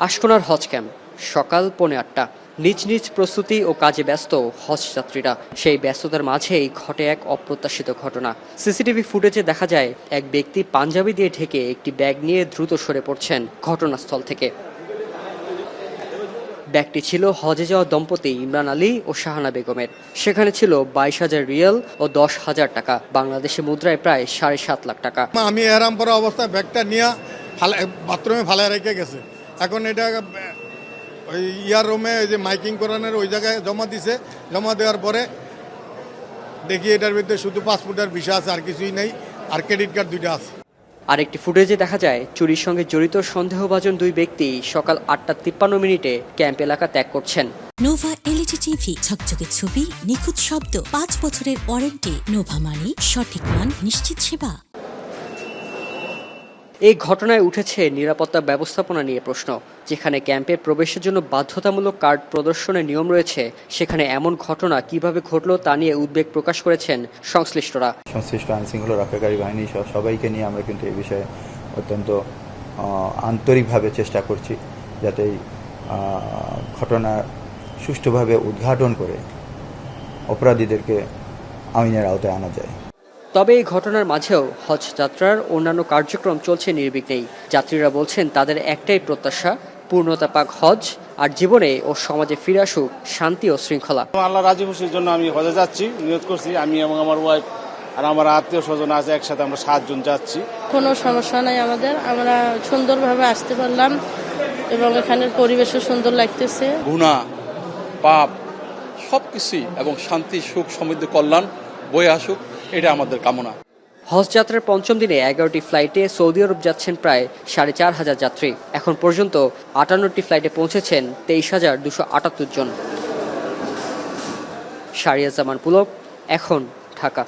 আশকোনার হজ camp সকাল 8:45। নিজ নিজ প্রস্তুতি ও কাজে ব্যস্ত হজ যাত্রীরা। সেই ব্যস্ততার মাঝেই ঘটে এক অপ্রত্যাশিত ঘটনা। সিসিটিভি ফুটেজে দেখা যায় এক ব্যক্তি পাঞ্জাবি দিয়ে ঢেকে একটি ব্যাগ নিয়ে দ্রুত সরে পড়ছেন ঘটনাস্থল থেকে। ব্যাগটি ছিল হজে যাওয়া দম্পতি ইমরান আলী ও শাহানা বেগমের। সেখানে ছিল 22,000 রিয়াল ও 10,000 টাকা, বাংলাদেশি মুদ্রায় প্রায় 7.5 লাখ টাকা। আমি এরাম পরা অবস্থায় ব্যাগটা নিয়ে বাথরুমে ফালায় রেখে গেছে। এখন এটা ওই রুমে যে মাইকিং করানোর ওই জায়গায় জমা দিছে। জমা দেওয়ার পরে দেখি এটার ভিতরে শুধু পাসপোর্টের ভিসা আছে, আর কিছুই নেই, আর ক্রেডিট কার্ড 2টা আছে। আরেকটি ফুটেজে দেখা যায় চুরির সঙ্গে জড়িত সন্দেহভাজন দুই ব্যক্তি সকাল 8:53 ক্যাম্প এলাকা ত্যাগ করছেন। নোভা এলইডি টিভি, ঝকঝকে ছবি, নিখুঁত শব্দ, 5 বছরের ওয়ারেন্টি। নোভা মানে সঠিক মান, নিশ্চিত সেবা। এই ঘটনায় উঠেছে নিরাপত্তা ব্যবস্থাপনা নিয়ে প্রশ্ন। যেখানে ক্যাম্পে প্রবেশের জন্য বাধ্যতামূলক কার্ড প্রদর্শনের নিয়ম রয়েছে, সেখানে এমন ঘটনা কিভাবে ঘটলো তা নিয়ে উদ্বেগ প্রকাশ করেছেন সংশ্লিষ্টরা। সংশ্লিষ্ট আইনশৃঙ্খলা রক্ষাকারী বাহিনী সহ সবাইকে নিয়ে আমরা কিন্তু এই বিষয়ে অত্যন্ত আন্তরিকভাবে চেষ্টা করছি, যাতে এই ঘটনা সুষ্ঠুভাবে উদ্ঘাটন করে অপরাধীদেরকে আইনের আওতায় আনা যায়। তবে এই ঘটনার মাঝেও হজ যাত্রার অন্যান্য কার্যক্রম চলছে নির্বিঘ্নেই। যাত্রীরা বলছেন তাদের একটাই প্রত্যাশা, পূর্ণতা পাক হজ, আর জীবনে ও সমাজে ফিরে আসুক শান্তি ও শৃঙ্খলা। আল্লাহ রাজি খুশির জন্য আমি হজে যাচ্ছি, নিয়ত করছি। আমি এবং আমার ওয়াইফ আর আমার আত্মীয় স্বজন আছে, একসাথে আমরা 7 জন যাচ্ছি। কোনো সমস্যা নাই আমাদের, আমরা সুন্দরভাবে আসতে পারলাম এবং এখানের পরিবেশও সুন্দর লাগতেছে। গুনাহ পাপ সবকিছুই এবং শান্তি সুখ সমৃদ্ধি কল্যাণ বয়ে আসুক, এটা আমাদের কামনা। হজ যাত্রার 5ম দিনে 11টি ফ্লাইটে সৌদি আরব যাচ্ছেন প্রায় 4,500 যাত্রী। এখন পর্যন্ত 58টি ফ্লাইটে পৌঁছেছেন 23,278 জন। শাহরিয়ার জামান পুলক, এখন, ঢাকা।